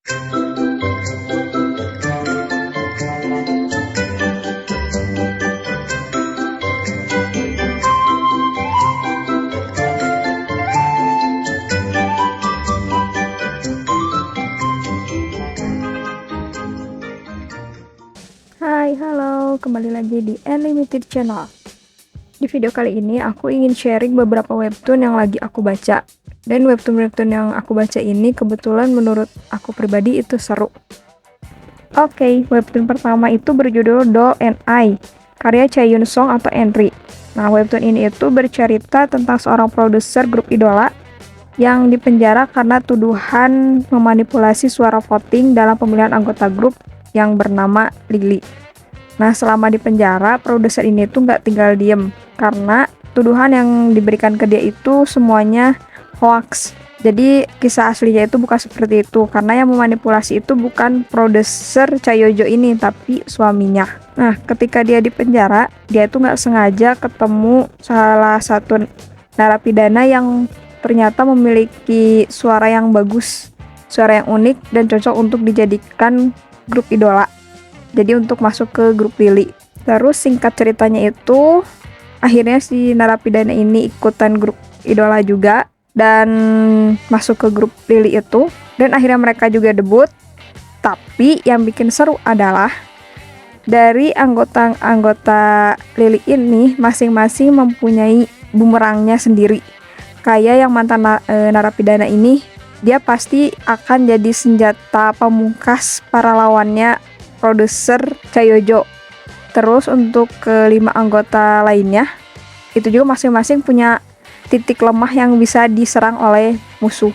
Hai, halo, kembali lagi di Unlimited Channel. Di video kali ini aku ingin sharing beberapa webtoon yang lagi aku baca. Dan webtoon-webtoon yang aku baca ini kebetulan menurut aku pribadi itu seru. Oke, webtoon pertama itu berjudul Doll and I, karya Chaeyoon Song atau Henry. Nah, webtoon ini itu bercerita tentang seorang produser grup idola yang dipenjara karena tuduhan memanipulasi suara voting dalam pemilihan anggota grup yang bernama Lily. Nah, selama di penjara, produser ini tuh nggak tinggal diem, karena tuduhan yang diberikan ke dia itu semuanya hoax. Jadi, kisah aslinya itu bukan seperti itu, karena yang memanipulasi itu bukan produser Chaeyojo ini, tapi suaminya. Nah, ketika dia di penjara, dia tuh nggak sengaja ketemu salah satu narapidana yang ternyata memiliki suara yang bagus, suara yang unik, dan cocok untuk dijadikan grup idola. Jadi untuk masuk ke grup Lily. Terus singkat ceritanya itu akhirnya si narapidana ini ikutan grup idola juga dan masuk ke grup Lily itu, dan akhirnya mereka juga debut. Tapi yang bikin seru adalah dari anggota-anggota Lily ini masing-masing mempunyai bumerangnya sendiri. Kayak yang mantan narapidana ini, dia pasti akan jadi senjata pamungkas para lawannya produser Chaeyojo. Terus untuk kelima anggota lainnya, itu juga masing-masing punya titik lemah yang bisa diserang oleh musuh.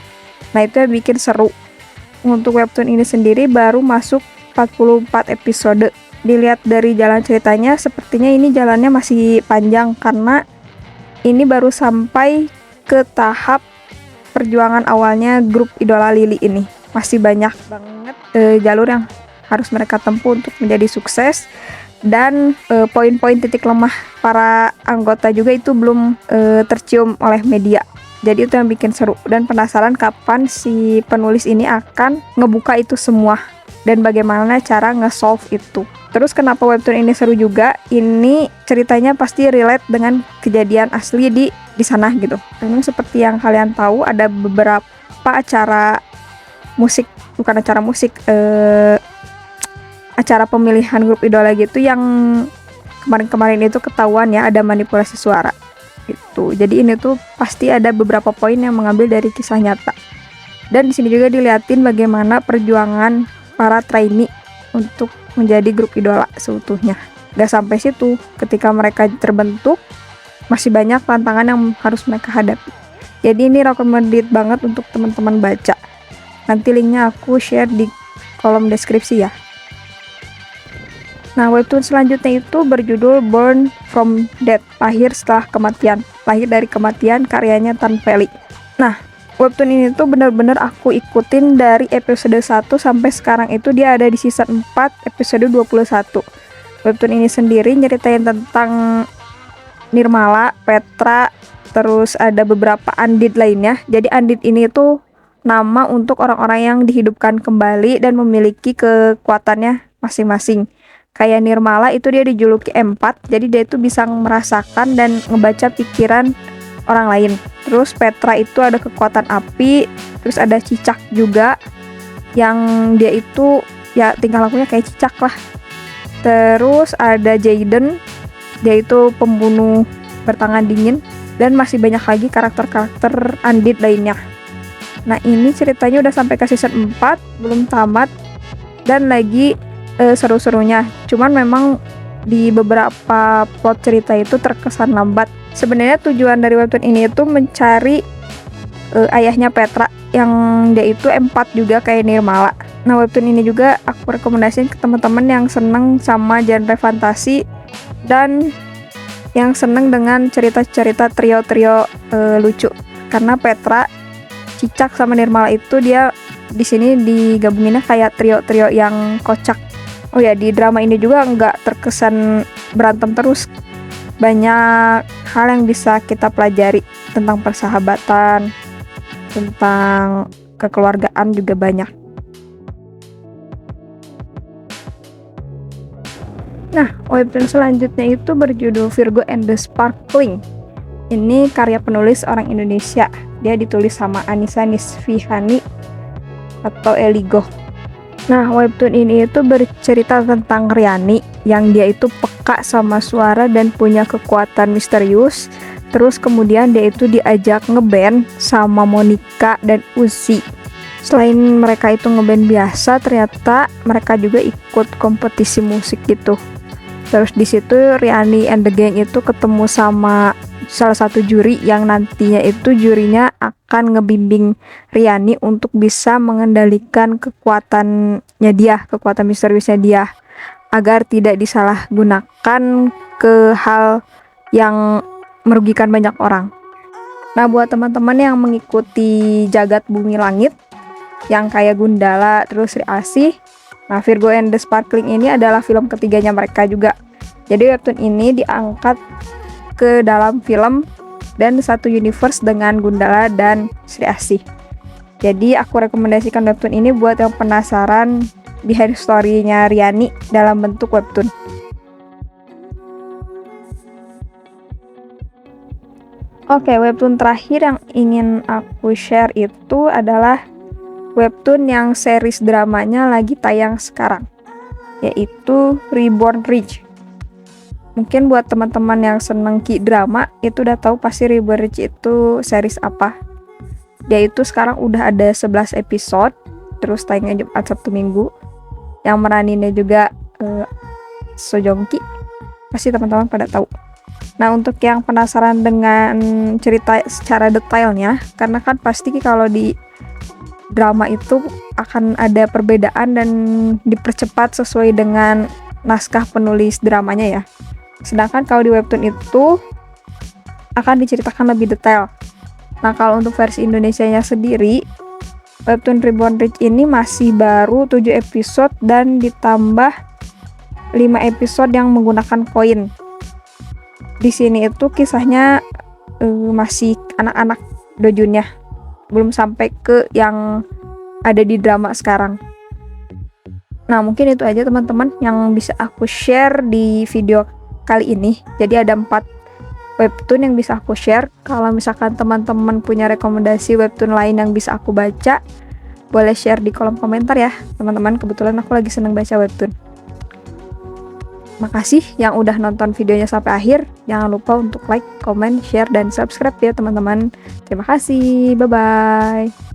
Nah, itu yang bikin seru. Untuk webtoon ini sendiri baru masuk 44 episode. Dilihat dari jalan ceritanya, sepertinya ini jalannya masih panjang karena ini baru sampai ke tahap perjuangan awalnya grup idola Lily ini. Masih banyak banget jalur yang harus mereka tempuh untuk menjadi sukses, dan poin-poin titik lemah para anggota juga itu belum tercium oleh media. Jadi itu yang bikin seru, dan penasaran kapan si penulis ini akan ngebuka itu semua dan bagaimana cara nge-solve itu. Terus kenapa webtoon ini seru juga? Ini ceritanya pasti relate dengan kejadian asli di sana gitu. Memang seperti yang kalian tahu, ada beberapa acara musik, bukan acara musik, acara pemilihan grup idola gitu yang kemarin-kemarin itu ketahuan ya ada manipulasi suara gitu. Jadi ini tuh pasti ada beberapa poin yang mengambil dari kisah nyata. Dan di sini juga dilihatin bagaimana perjuangan para trainee untuk menjadi grup idola seutuhnya. Gak sampai situ, ketika mereka terbentuk masih banyak tantangan yang harus mereka hadapi. Jadi ini recommended banget untuk teman-teman baca. Nanti linknya aku share di kolom deskripsi ya. Nah, webtoon selanjutnya itu berjudul Born from Death, lahir setelah kematian. Lahir dari kematian, karyanya Tan Feli. Nah, webtoon ini tuh bener-bener aku ikutin dari episode 1 sampai sekarang itu dia ada di season 4 episode 21. Webtoon ini sendiri nyeritain tentang Nirmala, Petra, terus ada beberapa Andit lainnya. Jadi Andit ini tuh nama untuk orang-orang yang dihidupkan kembali dan memiliki kekuatannya masing-masing. Kayak Nirmala itu dia dijuluki empat, jadi dia itu bisa merasakan dan ngebaca pikiran orang lain. Terus Petra itu ada kekuatan api, terus ada Cicak juga yang dia itu ya tingkah lakunya kayak cicak lah. Terus ada Jaden, dia itu pembunuh bertangan dingin, dan masih banyak lagi karakter-karakter Andit lainnya. Nah, ini ceritanya udah sampai ke season 4, belum tamat dan lagi seru-serunya. Cuman memang di beberapa plot cerita itu terkesan lambat. Sebenarnya tujuan dari webtoon ini itu mencari ayahnya Petra yang dia itu empat juga kayak Nirmala. Nah, webtoon ini juga aku rekomendasiin ke teman-teman yang seneng sama genre fantasi dan yang seneng dengan cerita-cerita trio-trio lucu. Karena Petra, Cicak sama Nirmala itu dia di sini digabunginnya kayak trio-trio yang kocak. Oh ya, di drama ini juga nggak terkesan berantem terus. Banyak hal yang bisa kita pelajari tentang persahabatan, tentang kekeluargaan juga banyak. Nah, webtoon selanjutnya itu berjudul Virgo and the Sparkling. Ini karya penulis orang Indonesia. Dia ditulis sama Anissa Nisfihani atau Eligo. Nah, webtoon ini itu bercerita tentang Riani yang dia itu peka sama suara dan punya kekuatan misterius. Terus kemudian dia itu diajak ngeband sama Monica dan Uzi. Selain mereka itu ngeband biasa, ternyata mereka juga ikut kompetisi musik gitu. Terus di situ Riani and the Gang itu ketemu sama salah satu juri yang nantinya itu jurinya akan ngebimbing Riani untuk bisa mengendalikan kekuatannya dia, kekuatan misteriusnya dia, agar tidak disalahgunakan ke hal yang merugikan banyak orang. Nah, buat teman-teman yang mengikuti Jagat Bumi Langit yang kayak Gundala, terus Sri Asih, nah Virgo and the Sparkling ini adalah film ketiganya mereka juga. Jadi webtoon ini diangkat ke dalam film dan satu universe dengan Gundala dan Sri Asih. Jadi aku rekomendasikan webtoon ini buat yang penasaran behind story-nya Riani dalam bentuk webtoon. Oke, webtoon terakhir yang ingin aku share itu adalah webtoon yang series dramanya lagi tayang sekarang, yaitu Reborn Rich. Mungkin buat teman-teman yang seneng K-drama itu udah tahu pasti Reborn Rich itu series apa. Dia itu sekarang udah ada 11 episode, terus tayangnya Jumat Sabtu Minggu. Yang meraninnya juga So Joong Ki. Pasti teman-teman pada tahu. Nah, untuk yang penasaran dengan cerita secara detailnya, karena kan pasti kalau di drama itu akan ada perbedaan dan dipercepat sesuai dengan naskah penulis dramanya ya. Sedangkan kalau di webtoon itu akan diceritakan lebih detail. Nah, kalau untuk versi Indonesianya sendiri, webtoon Reborn Rich ini masih baru 7 episode dan ditambah 5 episode yang menggunakan koin. Di sini itu kisahnya masih anak-anak dojunnya, belum sampai ke yang ada di drama sekarang. Nah, mungkin itu aja teman-teman yang bisa aku share di video kali ini. Jadi ada 4 webtoon yang bisa aku share. Kalau misalkan teman-teman punya rekomendasi webtoon lain yang bisa aku baca, boleh share di kolom komentar ya teman-teman. Kebetulan aku lagi seneng baca webtoon. Makasih yang udah nonton videonya sampai akhir. Jangan lupa untuk like, comment, share, dan subscribe ya teman-teman. Terima kasih, bye-bye.